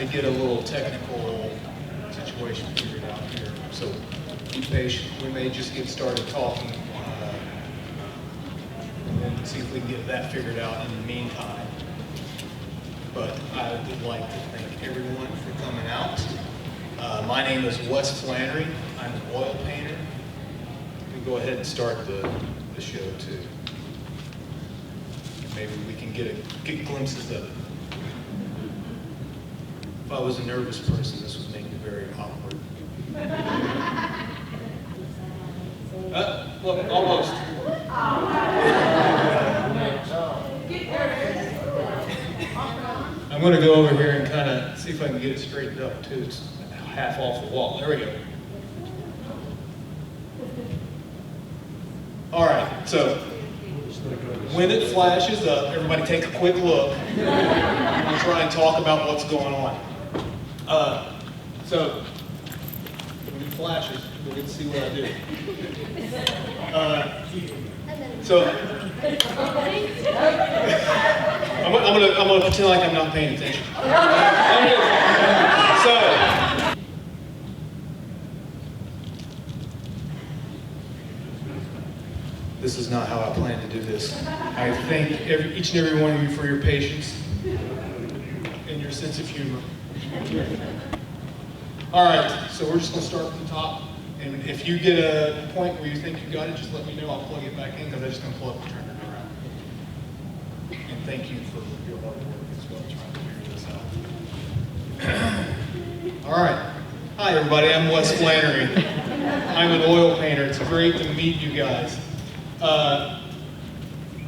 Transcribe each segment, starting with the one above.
to get a little technical situation figured out here. So be patient. We may just get started talking and then see if we can get that figured out in the meantime. But I would like to thank everyone for coming out. My name is Wes Flanary. I'm an oil painter. We can go ahead and start the show too. Maybe we can get glimpses of it. If I was a nervous person, this would make me very awkward. Look, almost. I'm going to go over here and kind of see if I can get it straightened up too. It's half off the wall. There we go. All right, so when it flashes up, everybody take a quick look. We'll try and talk about what's going on. So when it flashes, you'll get to see what I do. I'm gonna pretend like I'm not paying attention. So this is not how I plan to do this. I thank each and every one of you for your patience and your sense of humor. All right, so we're just going to start from the top. And if you get a point where you think you got it, just let me know. I'll plug it back in because I just unplugged and turned it around. And thank you for your hard work as well trying to figure this out. All right. Hi, everybody. I'm Wes Flanary. I'm an oil painter. It's great to meet you guys.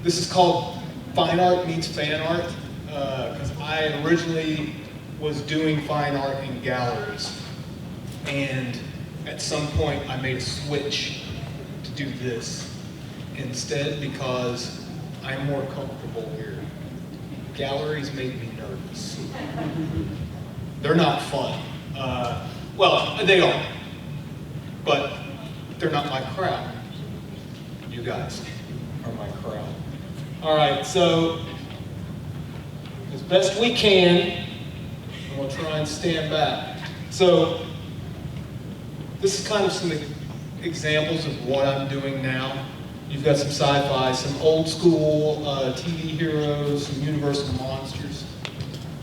This is called Fine Art Meets Fan Art because I originally was doing fine art in galleries, and at some point I made a switch to do this instead because I'm more comfortable here. Galleries make me nervous. They're not fun. Well, they are, but they're not my crowd. You guys are my crowd. All right, so as best we can, we'll try and stand back. So this is kind of some examples of what I'm doing now. You've got some sci-fi, some old school TV heroes, some Universal monsters.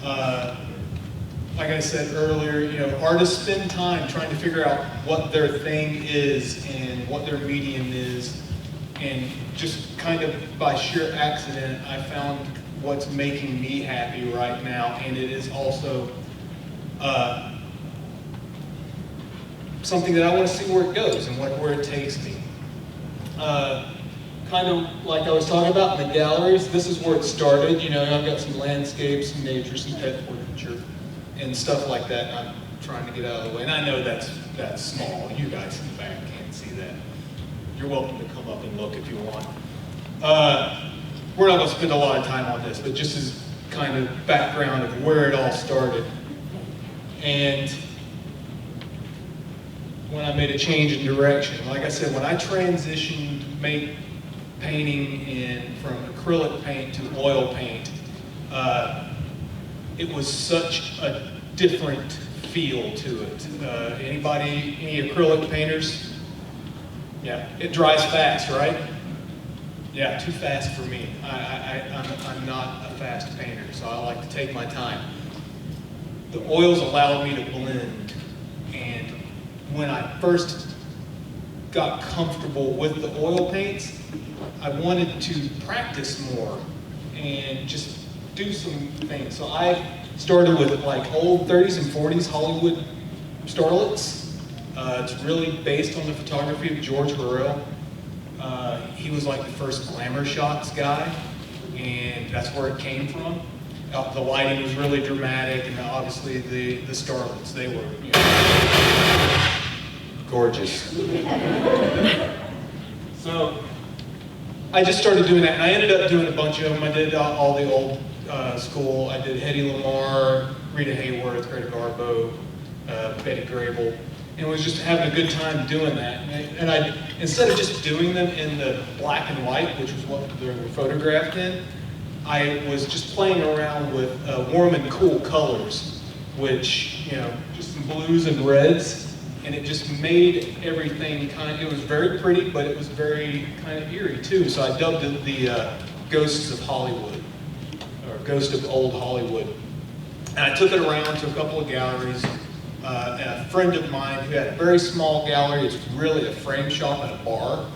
Like I said earlier, you know, artists spend time trying to figure out what their thing is and what their medium is. And just kind of by sheer accident, I found what's making me happy right now. And it is also something that I want to see where it goes and where it takes me. Kind of like I was talking about in the galleries, this is where it started. You know, I've got some landscapes, some nature, some pet portraiture, and stuff like that. I'm trying to get out of the way. And I know that's small. You guys in the back can't see that. You're welcome to come up and look if you want. We're not going to spend a lot of time on this, but just as kind of background of where it all started. And when I made a change in direction, like I said, when I transitioned to make painting from acrylic paint to oil paint, it was such a different feel to it. Any acrylic painters? Yeah, it dries fast, right? Yeah, too fast for me. I'm not a fast painter, so I like to take my time. The oils allowed me to blend, and when I first got comfortable with the oil paints, I wanted to practice more and just do some things. So I started with like old 30s and 40s Hollywood starlets. It's really based on the photography of George Hurrell. He was like the first glamour shots guy, and that's where it came from. The lighting was really dramatic, and obviously the starlets, they were, you know, gorgeous. So I just started doing that, and I ended up doing a bunch of them. I did all the old school. I did Hedy Lamarr, Rita Hayworth, Greta Garbo, Betty Grable, and was just having a good time doing that. And I instead of just doing them in the black and white, which was what they were photographed in, I was just playing around with warm and cool colors. which, just some blues and reds, and it just made everything it was very pretty, but it was very kind of eerie too. So I dubbed it the Ghosts of Hollywood, or Ghost of Old Hollywood. And I took it around to a couple of galleries. And a friend of mine who had a very small gallery, it's really a frame shop and a bar,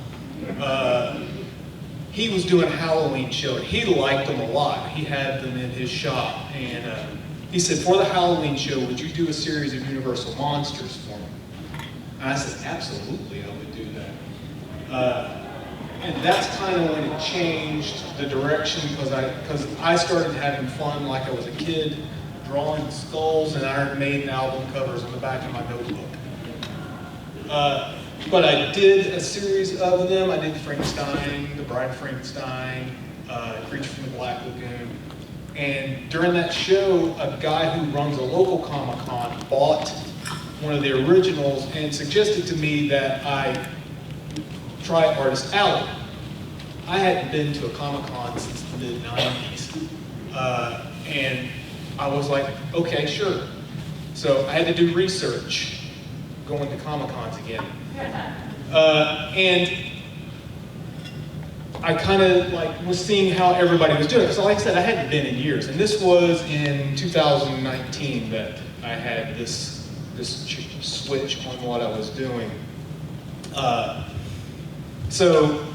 he was doing a Halloween show, and he liked them a lot. He had them in his shop, and he said, for the Halloween show, would you do a series of Universal Monsters for me? And I said, absolutely, I would do that. And that's kind of when it changed the direction, because I started having fun like I was a kid, drawing skulls, and I made album covers on the back of my notebook. But I did a series of them. I did Frankenstein, The Bride of Frankenstein, Creature from the Black Lagoon. And during that show, a guy who runs a local Comic-Con bought one of the originals and suggested to me that I try Artist Alley. I hadn't been to a Comic-Con since the mid-90s. And I was like, okay, sure. So I had to do research going to Comic-Cons again. And I kind of was seeing how everybody was doing it. So like I said, I hadn't been in years. And this was in 2019 that I had this switch on what I was doing. So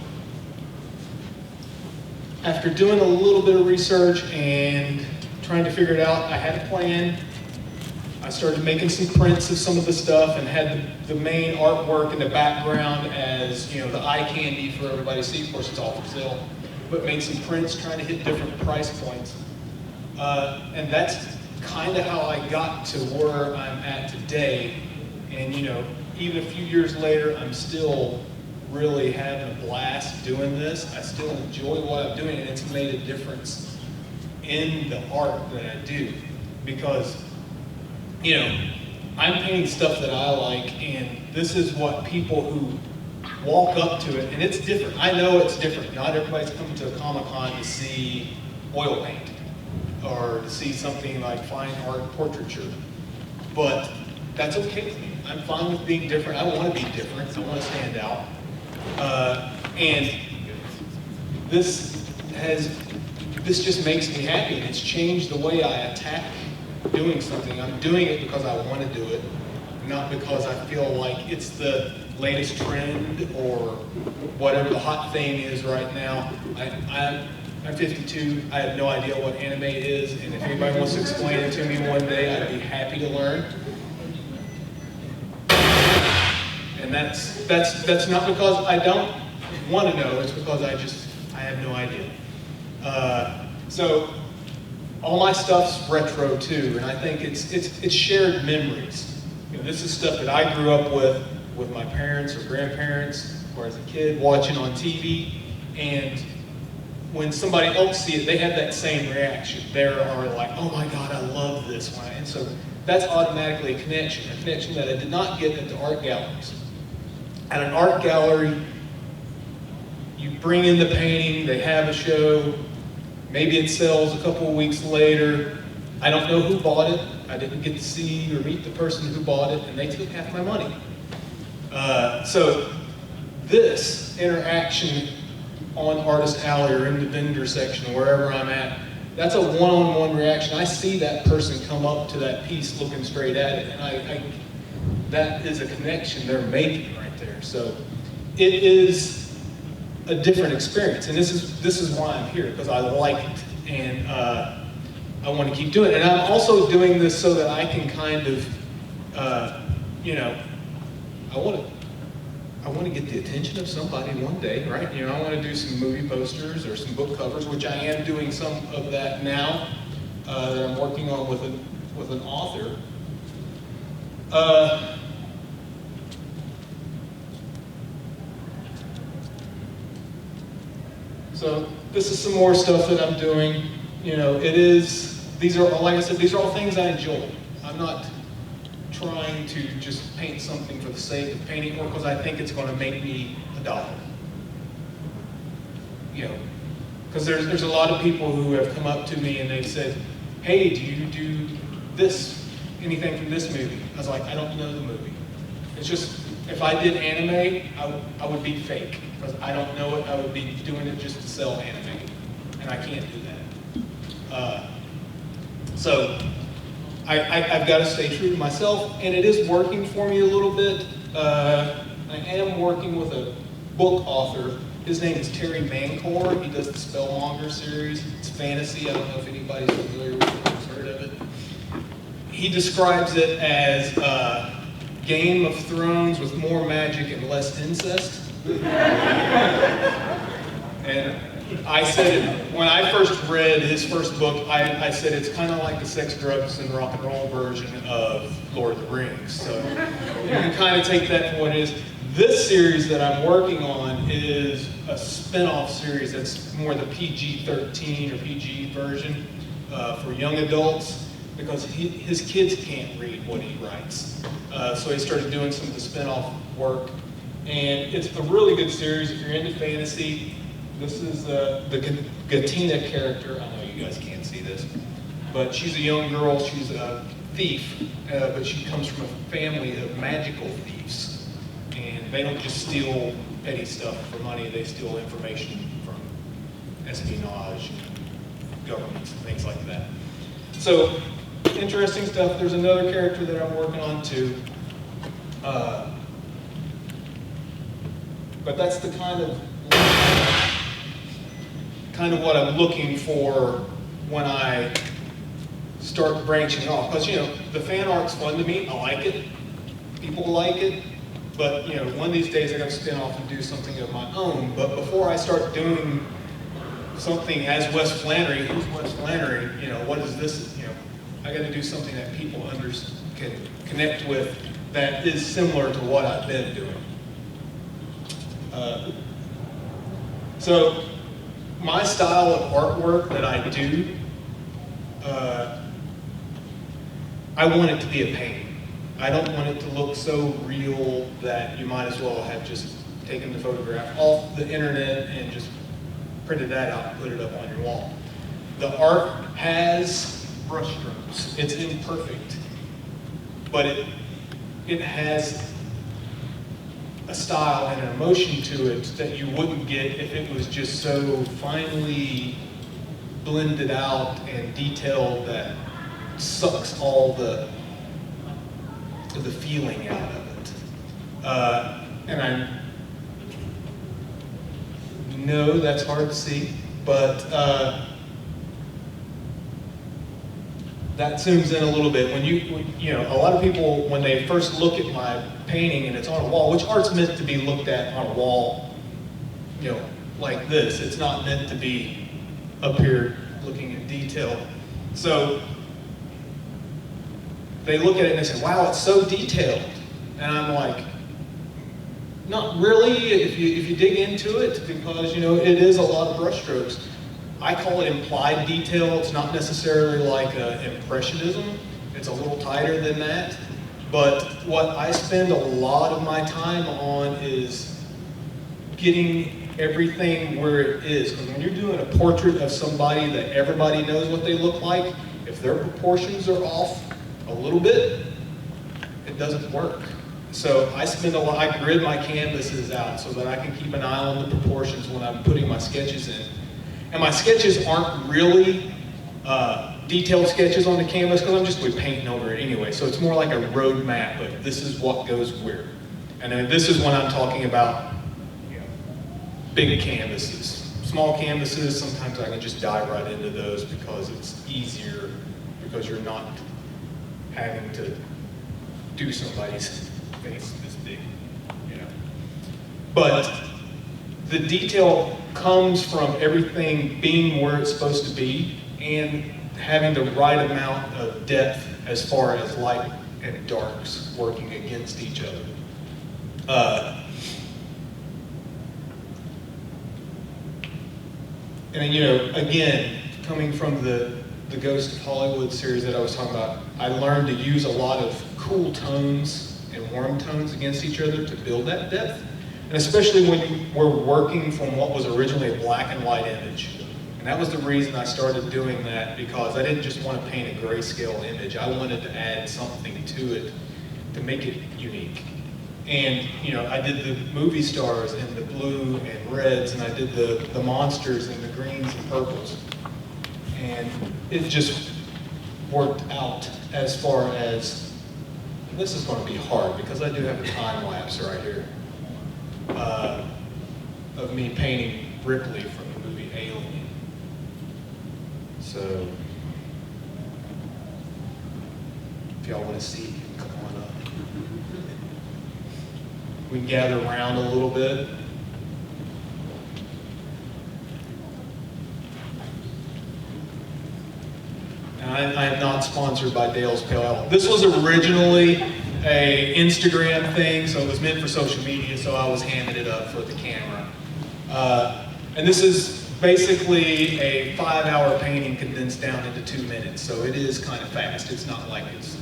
after doing a little bit of research and trying to figure it out, I had a plan. I started making some prints of some of the stuff and had the main artwork in the background as, the eye candy for everybody to see. Of course, it's all for sale. But made some prints trying to hit different price points. And that's kind of how I got to where I'm at today. And, even a few years later, I'm still really having a blast doing this. I still enjoy what I'm doing, and it's made a difference in the art that I do. Because I'm painting stuff that I like, and this is what people who walk up to it, and it's different. I know it's different. Not everybody's coming to a Comic-Con to see oil paint or to see something like fine art portraiture, but that's okay with me. I'm fine with being different. I want to be different. I want to stand out. And this just makes me happy, and it's changed the way I attack doing something. I'm doing it because I want to do it, not because I feel like it's the latest trend or whatever the hot thing is right now. I'm 52. I have no idea what anime is, and if anybody wants to explain it to me one day, I'd be happy to learn. And that's not because I don't want to know. It's because I have no idea. So all my stuff's retro too, and I think it's shared memories. This is stuff that I grew up with my parents or grandparents, or as a kid watching on TV, and when somebody else sees it, they have that same reaction. They are like, oh my God, I love this one. And so that's automatically a connection that I did not get at the art galleries. At an art gallery, you bring in the painting, they have a show, maybe it sells a couple of weeks later. I don't know who bought it. I didn't get to see or meet the person who bought it, and they took half my money. So this interaction on Artist Alley or in the vendor section, wherever I'm at, that's a one-on-one reaction. I see that person come up to that piece looking straight at it, and that is a connection they're making right there. So it is a different experience, and this is why I'm here, because I like it, and I want to keep doing it. And I'm also doing this so that I can kind of, I want to get the attention of somebody one day, right? I want to do some movie posters or some book covers, which I am doing some of that now that I'm working on with an author. So this is some more stuff that I'm doing. These are, like I said, these are all things I enjoy. I'm not trying to just paint something for the sake of painting or because I think it's going to make me $1. Because there's a lot of people who have come up to me and they've said, hey, do you do this? anything from this movie? I was like, I don't know the movie. It's just, if I did anime, I would be fake, because I don't know it. I would be doing it just to sell anime, and I can't do that. So I've got to stay true to myself, and it is working for me a little bit. I am working with a book author. His name is Terry Mancor. He does the Spellmonger series. It's fantasy. I don't know if anybody's familiar with it, has heard of it. He describes it as Game of Thrones with more magic and less incest. And I said, when I first read his first book, I said it's kind of like the sex, drugs, and rock and roll version of Lord of the Rings. So you can kind of take that for what it is. This series that I'm working on is a spin-off series that's more the PG-13 or PG version for young adults, because his kids can't read what he writes. So he started doing some of the spin-off work. And it's a really good series if you're into fantasy. This is the Gatina character. I know you guys can't see this, but she's a young girl. She's a thief, but she comes from a family of magical thieves. And they don't just steal petty stuff for money, they steal information from espionage, governments, and things like that. So, interesting stuff. There's another character that I'm working on too. But that's the kind of what I'm looking for when I start branching off. Because, you know, the fan art's fun to me. I like it. People like it. But, you know, one of these days I got to spin off and do something of my own. But before I start doing something as Wes Flanary, who's Wes Flanary, you know, what is this, you know, I got to do something that people can connect with that is similar to what I've been doing. So my style of artwork that I do, I want it to be a painting. I don't want it to look so real that you might as well have just taken the photograph off the internet and just printed that out and put it up on your wall. The art has brushstrokes. It's imperfect, but it has a style and an emotion to it that you wouldn't get if it was just so finely blended out and detailed that sucks all the feeling out of it. And I know that's hard to see, but that zooms in a little bit. When you know, a lot of people, when they first look at my painting and it's on a wall, which art's meant to be looked at on a wall, you know, like this. It's not meant to be up here looking at detail. So they look at it and they say, wow, it's so detailed. And I'm like, not really, if you dig into it, because, you know, it is a lot of brushstrokes. I call it implied detail. It's not necessarily like impressionism. It's a little tighter than that. But what I spend a lot of my time on is getting everything where it is. Because when you're doing a portrait of somebody that everybody knows what they look like, if their proportions are off a little bit, it doesn't work. So I spend a lot, I grid my canvases out so that I can keep an eye on the proportions when I'm putting my sketches in. And my sketches aren't really detailed sketches on the canvas, because I'm just painting over it anyway. So it's more like a road map of this is what goes where. And then this is when I'm talking about, you know, big canvases. Small canvases, sometimes I can just dive right into those because it's easier, because you're not having to do somebody's face this big, you know. But the detail comes from everything being where it's supposed to be and having the right amount of depth as far as light and darks working against each other. And you know, again, coming from the Ghost of Hollywood series that I was talking about, I learned to use a lot of cool tones and warm tones against each other to build that depth. And especially when we're working from what was originally a black and white image. And that was the reason I started doing that, because I didn't just want to paint a grayscale image. I wanted to add something to it to make it unique. And I did the movie stars in the blue and reds, and I did the monsters in the greens and purples. And it just worked out as far as, this is going to be hard because I do have a time lapse right here of me painting Ripley from the movie Alien. So, if y'all want to see, come on up. We can gather around a little bit. And I am not sponsored by Dale's Pale Ale. This was originally an Instagram thing, so it was meant for social media, so I was handing it up for the camera. And this is basically a 5-hour painting condensed down into 2 minutes, so it is kind of fast. It's not like it's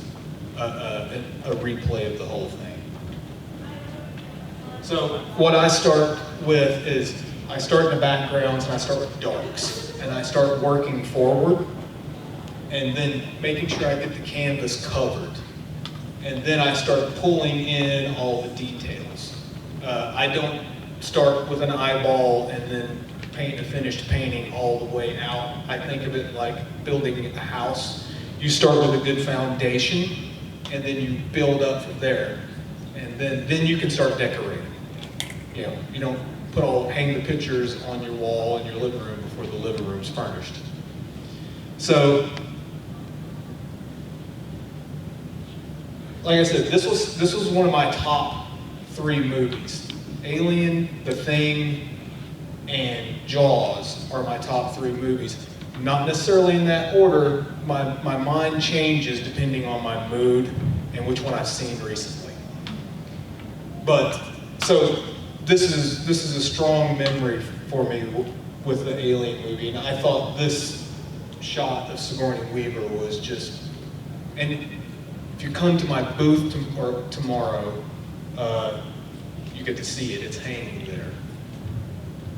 a replay of the whole thing. So what I start with is, I start in the backgrounds and I start with darks, and I start working forward, and then making sure I get the canvas covered. And then I start pulling in all the details. I don't start with an eyeball and then paint a finished painting all the way out. I think of it like building a house. You start with a good foundation, and then you build up from there. And then you can start decorating. You don't hang the pictures on your wall in your living room before the living room's furnished. So, like I said, this was one of my top 3 movies. Alien, The Thing, and Jaws are my top 3 movies. Not necessarily in that order. My mind changes depending on my mood and which one I've seen recently. But so this is a strong memory for me with the Alien movie, and I thought this shot of Sigourney Weaver was just, and if you come to my booth tomorrow, you get to see it. It's hanging there.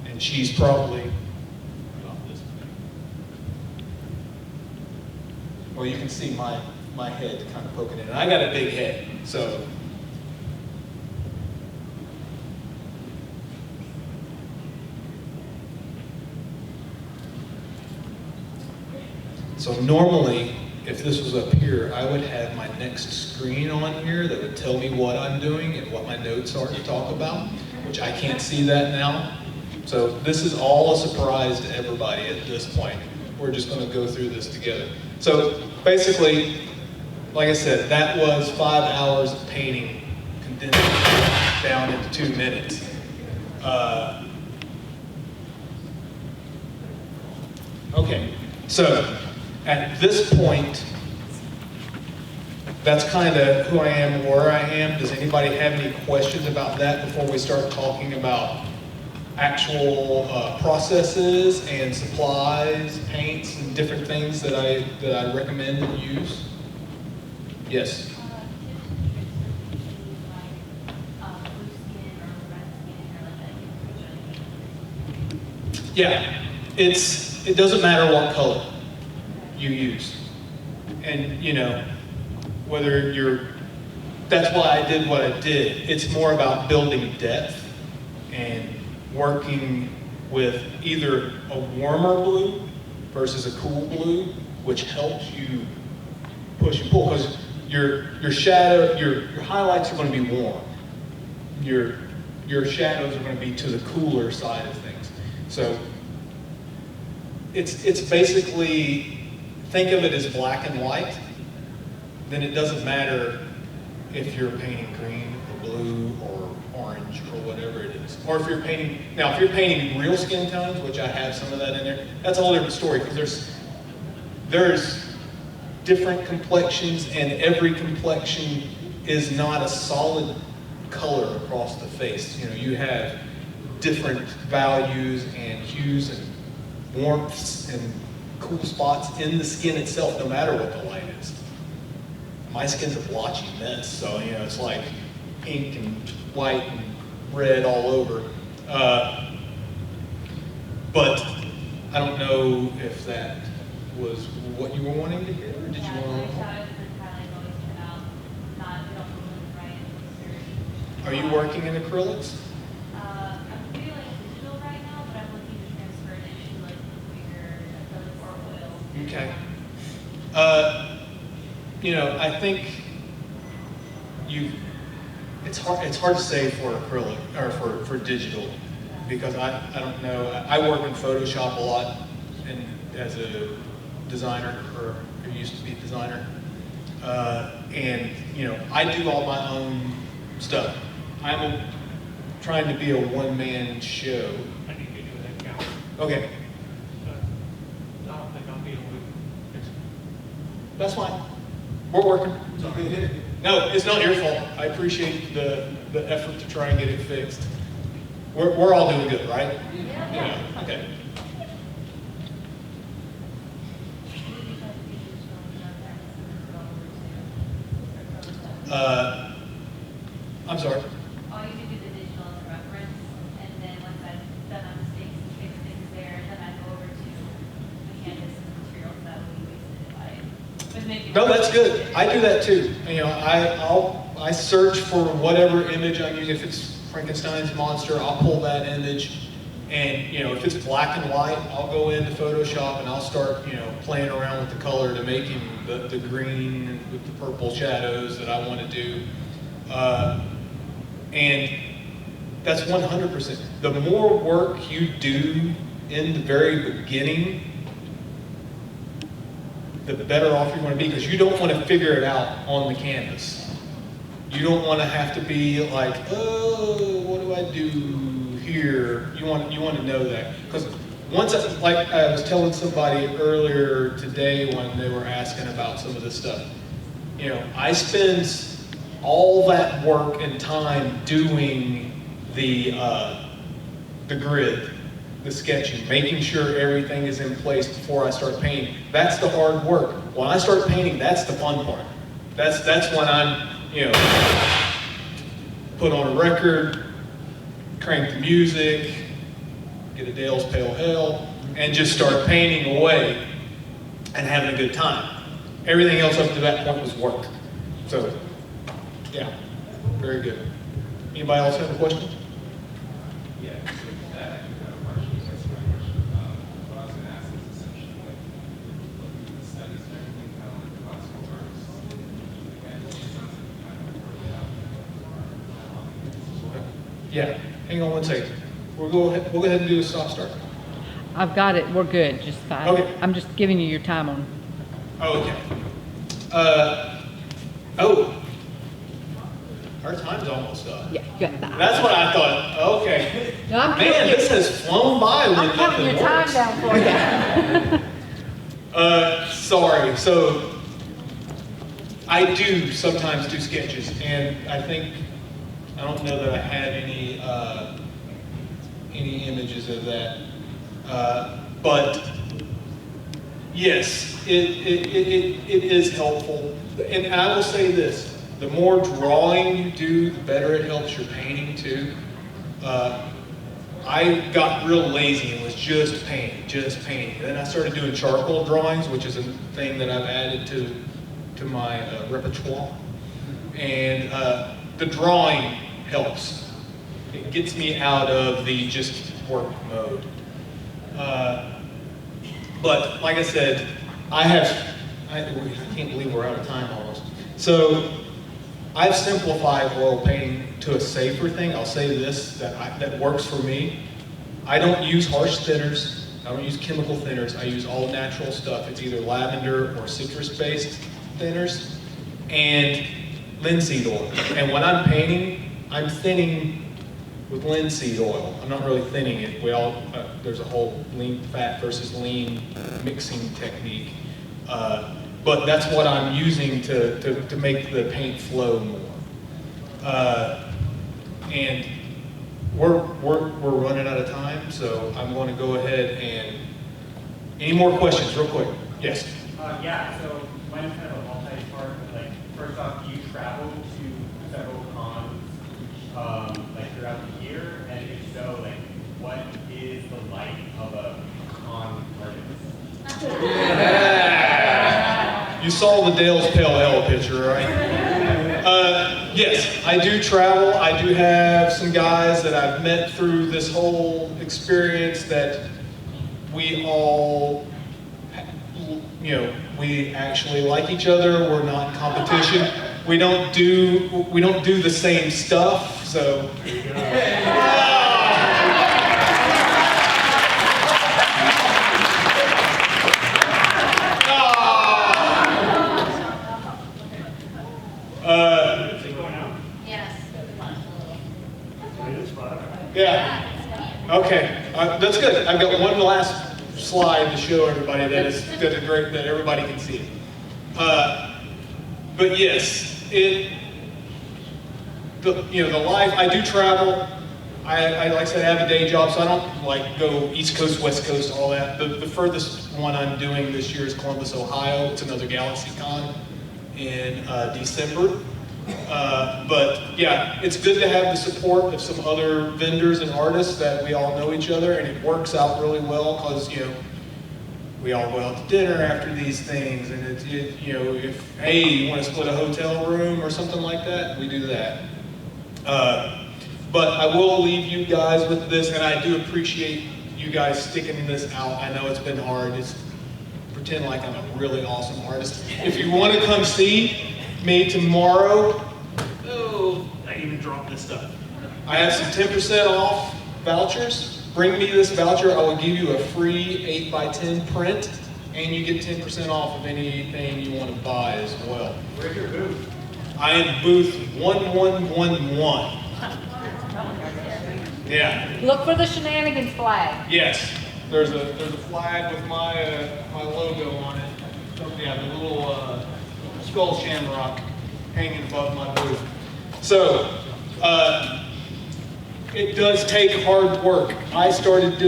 And she's probably, well, you can see my head kind of poking in. And I got a big head, so. So normally, if this was up here, I would have my next screen on here that would tell me what I'm doing and what my notes are to talk about, which I can't see that now. So this is all a surprise to everybody at this point. We're just going to go through this together. So basically, like I said, that was 5 hours of painting condensed down into 2 minutes. Okay, so at this point, that's kind of who I am, where I am. Does anybody have any questions about that before we start talking about actual processes and supplies, paints, and different things that I recommend and use? Yes? Yeah, it doesn't matter what color you use. And whether that's why I did what I did. It's more about building depth and working with either a warmer blue versus a cool blue, which helps you push and pull, because your shadow, your highlights are going to be warm. Your shadows are going to be to the cooler side of things. So it's basically, think of it as black and white. Then it doesn't matter if you're painting green or blue or orange or whatever it is. Or if you're painting real skin tones, which I have some of that in there, that's a whole different story, because there's different complexions, and every complexion is not a solid color across the face. You have different values and hues and warmths and cool spots in the skin itself, no matter what the light is. My skin's a blotchy mess, so it's like pink and white and red all over. But I don't know if that was what you were wanting to hear, or did you want to? Are you working in acrylics? I'm feeling digital right now, but I'm looking to transfer it into like bigger acrylic or oil. Okay. I think it's hard to say for acrylic or for digital, because I don't know. I work in Photoshop a lot and as a designer, or used to be a designer, and I do all my own stuff. I'm trying to be a one-man show. I need to do that count. Okay, I don't think I'll be able to fix it. that's fine. We're working. No, it's not your fault. I appreciate the effort to try and get it fixed. We're all doing good, right? Yeah. Okay. I'm sorry. All you can do the digital as a reference, and then once I've done my mistakes and fixed things there, then I go over to the canvas and materials that we wasted by making. No, that's good. I do that too. I search for whatever image I'm using. If it's Frankenstein's monster, I'll pull that image. And if it's black and white, I'll go into Photoshop and I'll start playing around with the color to make him the green and with the purple shadows that I want to do. And that's 100%. The more work you do in the very beginning, the better off you're going to be, because you don't want to figure it out on the canvas. You don't want to have to be like, oh, what do I do here? You want to know that, because like I was telling somebody earlier today when they were asking about some of this stuff, I spend all that work and time doing the grid, the sketching, making sure everything is in place before I start painting. That's the hard work. When I start painting, that's the fun part. That's when I'm, put on a record, crank the music, get a Dale's Pale Hell, and just start painting away and having a good time. Everything else up to that point was work. So, yeah, very good. Anybody else have a question? Yeah, so that I think kind of partially answers my question. What I was going to ask is essentially like looking at the studies and everything, kind of like the classical arts. And it sounds like you kind of worked it out. Yeah, hang on one second. We'll go ahead and do a soft start. I've got it. We're good. Just fine. Okay. I'm just giving you your time on. Oh, okay. Our time's almost up. Yeah, you got that. That's what I thought. Okay. No, I'm Man, counting this has flown by with I'm counting nothing your time works. down for you. Sorry. So I do sometimes do sketches, and I don't know that I had any images of that, but yes, it is helpful. And I will say this: the more drawing you do, the better it helps your painting too. I got real lazy and was just painting. Then I started doing charcoal drawings, which is a thing that I've added to my repertoire. And the drawing helps. It gets me out of the just work mode. But like I said, I can't believe we're out of time almost. So I've simplified oil painting to a safer thing. I'll say this, that works for me. I don't use harsh thinners. I don't use chemical thinners. I use all natural stuff. It's either lavender or citrus-based thinners and linseed oil. And when I'm painting, I'm thinning with linseed oil. I'm not really thinning it. There's a whole lean fat versus lean mixing technique. But that's what I'm using to make the paint flow more. And we're running out of time, so I'm going to go ahead and, any more questions, real quick? Yes? Yeah, so mine is kind of a multi-part, but like, first off, do you travel to several cons throughout the year? And if so, like, what is the life of a con You saw the Dale's Pale Ale picture, right? Yes, I do travel. I do have some guys that I've met through this whole experience that we all, we actually like each other. We're not competition. We don't do the same stuff, so. Yes. Yeah. Okay. That's good. I've got one last slide to show everybody that's great, that everybody can see it. But yes, the life. I do travel. I like I said, I have a day job, so I don't like go East Coast, West Coast, all that. The furthest one I'm doing this year is Columbus, Ohio. It's another GalaxyCon in December. But yeah, it's good to have the support of some other vendors and artists that we all know each other, and it works out really well because we all go out to dinner after these things, and if you want to split a hotel room or something like that, we do that. But I will leave you guys with this, and I do appreciate you guys sticking this out. I know it's been hard. Pretend like I'm a really awesome artist. If you want to come see me tomorrow, I even dropped this stuff. I have some 10% off vouchers. Bring me this voucher. I will give you a free 8x10 print, and you get 10% off of anything you want to buy as well. Where's your booth? I am booth 1111. Yeah. Look for the shenanigans flag. Yes. There's a flag with my logo on it. Yeah, the little skull shamrock hanging above my booth. So, it does take hard work. I started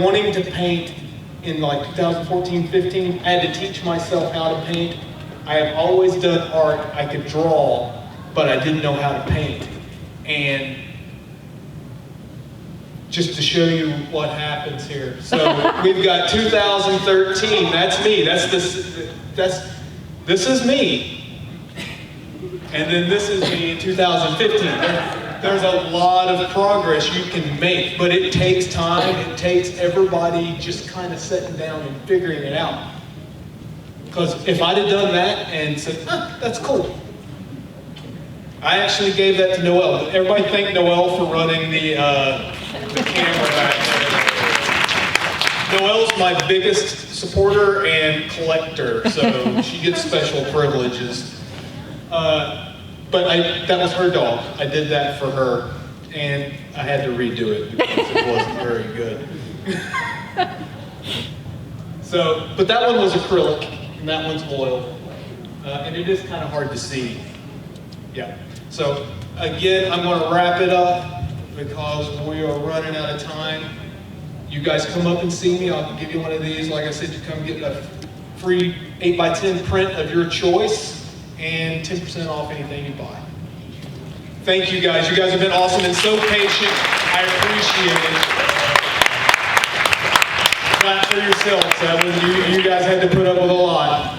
wanting to paint in like 2014, 15. I had to teach myself how to paint. I have always done art. I could draw, but I didn't know how to paint. And just to show you what happens here. So we've got 2013. That's me. This is me. And then this is me in 2015. There's a lot of progress you can make, but it takes time. It takes everybody just kind of sitting down and figuring it out. Because if I'd have done that and said, that's cool. I actually gave that to Noel. Everybody thank Noel for running the camera back there. Noel's my biggest supporter and collector, so she gets special privileges. But that was her dog. I did that for her, and I had to redo it because it wasn't very good. But that one was acrylic, and that one's oil, and it is kind of hard to see. Yeah. So again, I'm going to wrap it up because we are running out of time. You guys come up and see me. I'll give you one of these. Like I said, you come get a free 8x10 print of your choice and 10% off anything you buy. Thank you guys. You guys have been awesome and so patient. I appreciate it. Clap for yourselves. You guys had to put up with a lot.